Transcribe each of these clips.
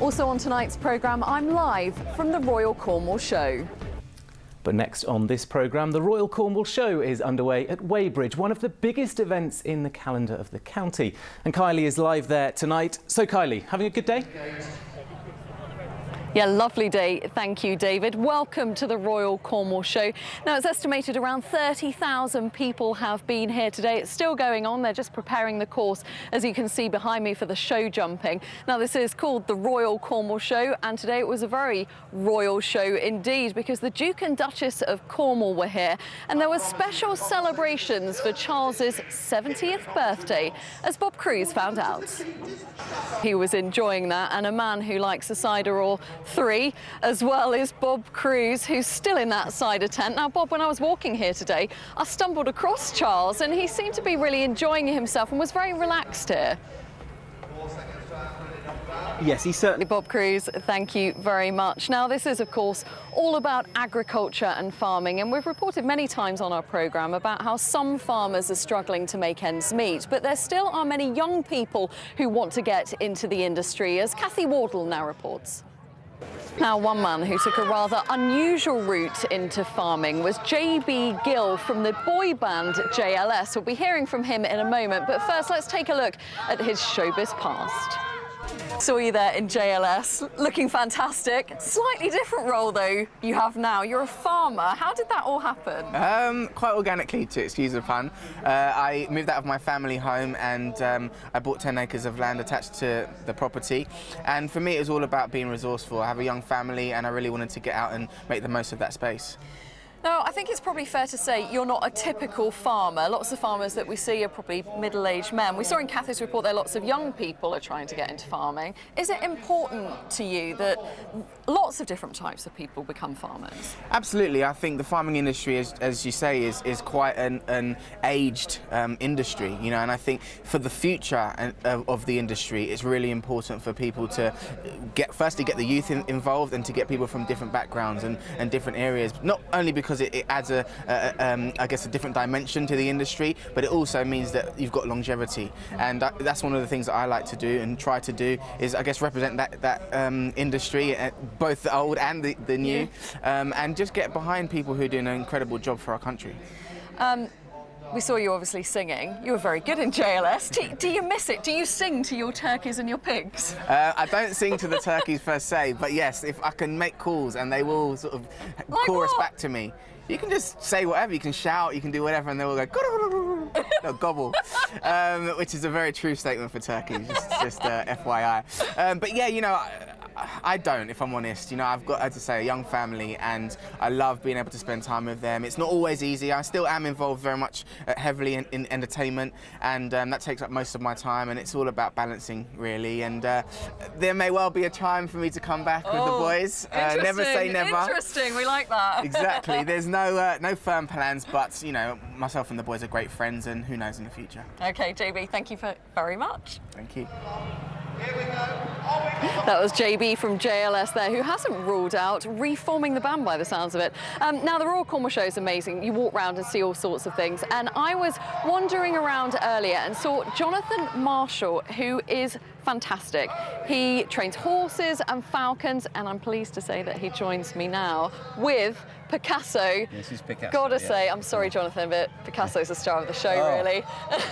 Also on tonight's programme, I'm live from the Royal Cornwall Show. But next on this programme, the Royal Cornwall Show is underway at Weybridge, one of the biggest events in the calendar of the county. And Kylie is live there tonight. So Kylie, having a good day? Yeah, lovely day. Thank you, David. Welcome to the Royal Cornwall Show. Now, it's estimated around 30,000 people have been here today. It's still going on. They're just preparing the course, as you can see behind me, for the show jumping. Now, this is called the Royal Cornwall Show, and today it was a very royal show indeed, because the Duke and Duchess of Cornwall were here, and there were special celebrations for Charles's 70th birthday, as Bob Cruz found out. He was enjoying that, and a man who likes a cider or three, as well as Bob Cruz, who's still in that cider tent. Now, Bob, when I was walking here today, I stumbled across Charles, and he seemed to be really enjoying himself and was very relaxed here. Yes, he certainly... Bob Cruz, thank you very much. Now, this is, of course, all about agriculture and farming, and we've reported many times on our programme about how some farmers are struggling to make ends meet, but there still are many young people who want to get into the industry, as Kathy Wardle now reports. Now, one man who took a rather unusual route into farming was JB Gill from the boy band JLS. We'll be hearing from him in a moment, but first let's take a look at his showbiz past. Saw you there in JLS, looking fantastic. Slightly different role, though, you have now. You're a farmer. How did that all happen? Quite organically, to excuse the pun. I moved out of my family home, and I bought 10 acres of land attached to the property. And for me, it was all about being resourceful. I have a young family, and I really wanted to get out and make the most of that space. Now, I think it's probably fair to say you're not a typical farmer. Lots of farmers that we see are probably middle-aged men. We saw in Kathy's report there lots of young people are trying to get into farming. Is it important to you that lots of different types of people become farmers? Absolutely. I think the farming industry, as you say, is quite an aged industry, you know, and I think for the future of the industry, it's really important for people to firstly get the youth involved, and to get people from different backgrounds and different areas, not only because it adds I guess a different dimension to the industry, but it also means that you've got longevity, and that's one of the things that I like to do and try to do, is I guess represent that industry, both the old and the new, and just get behind people who are doing an incredible job for our country. We saw you obviously singing. You were very good in JLS. Do you miss it? Do you sing to your turkeys and your pigs? I don't sing to the turkeys per se, but yes, if I can make calls and they will sort of chorus back to me. You can just say whatever, you can shout, you can do whatever, and they will go they'll gobble, which is a very true statement for turkeys, just FYI. But yeah, you know, I don't, if I'm honest. You know, I've got, as I say, a young family, and I love being able to spend time with them. It's not always easy. I still am involved very much heavily in entertainment, and that takes up most of my time, and it's all about balancing, really. And there may well be a time for me to come back with the boys. Never say never. Interesting, we like that. Exactly. There's no firm plans, but, you know, myself and the boys are great friends, and who knows in the future. OK, JB, thank you very much. Thank you. That was JB from JLS there, who hasn't ruled out reforming the band by the sounds of it. Now, the Royal Cornwall Show is amazing. You walk around and see all sorts of things. And I was wandering around earlier and saw Jonathan Marshall, who is fantastic. He trains horses and falcons, and I'm pleased to say that he joins me now with Picasso. Yes, he's Picasso. Gotta say, I'm sorry, Jonathan, but Picasso's the star of the show, really.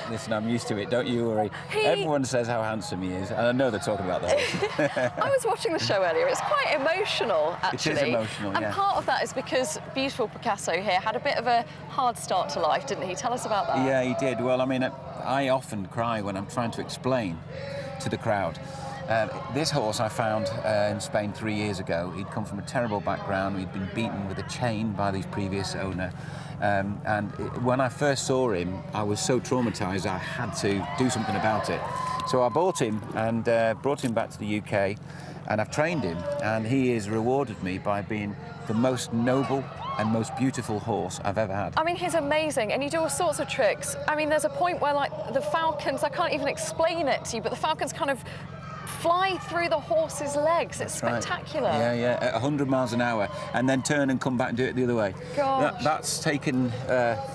Listen, I'm used to it, don't you worry. Everyone says how handsome he is, and I know they're talking about the horse. I was watching the show earlier. It's quite emotional, actually. It is emotional, and yeah. part of that is because beautiful Picasso here had a bit of a hard start to life, didn't he? Tell us about that. Yeah, he did. Well, I mean, I often cry when I'm trying to explain to the crowd. This horse I found in Spain 3 years ago. He'd come from a terrible background. He'd been beaten with a chain by his previous owner. When I first saw him, I was so traumatised I had to do something about it. So I bought him and brought him back to the UK, and I've trained him, and he has rewarded me by being the most noble and most beautiful horse I've ever had. I mean, he's amazing, and you do all sorts of tricks. I mean, there's a point where, like, the falcons, I can't even explain it to you, but the falcons kind of fly through the horse's legs. It's spectacular. Right. Yeah, at 100 miles an hour, and then turn and come back and do it the other way. Gosh. That's taken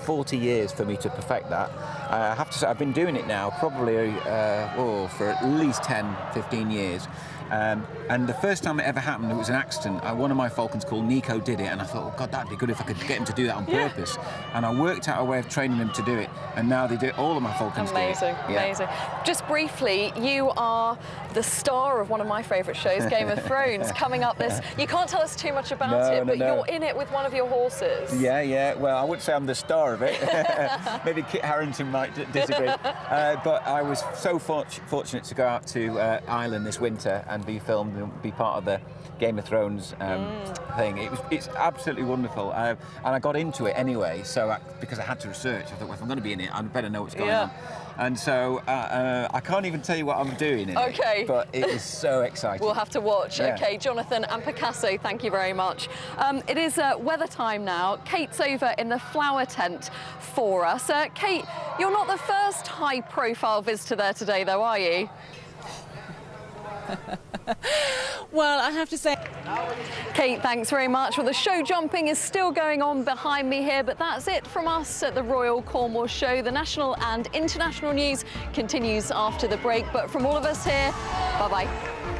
40 years for me to perfect that. I have to say, I've been doing it now probably for at least 10, 15 years. And the first time it ever happened, it was an accident. One of my falcons called Nico did it, and I thought, oh God, that'd be good if I could get him to do that on purpose. And I worked out a way of training him to do it, and now they do it. All of my falcons Amazing, do it. Yeah. amazing. Just briefly, you are the star of one of my favourite shows, Game of Thrones, coming up this. You can't tell us too much about it, but you're in it with one of your horses. Yeah. Well, I wouldn't say I'm the star of it. Maybe Kit Harington might disagree. But I was so fortunate to go out to Ireland this winter and be filmed and be part of the Game of Thrones thing. It's absolutely wonderful, and I got into it anyway. So because I had to research, I thought, well, if I'm going to be in it, I better know what's going on. And so I can't even tell you what I'm doing in it. But it is so exciting. We'll have to watch. Yeah. Okay, Jonathan and Picasso, thank you very much. It is weather time now. Kate's over in the flower tent for us. Kate, you're not the first high-profile visitor there today, though, are you? Well, I have to say... Kate, thanks very much. Well, the show jumping is still going on behind me here, but that's it from us at the Royal Cornwall Show. The national and international news continues after the break, but from all of us here, bye-bye.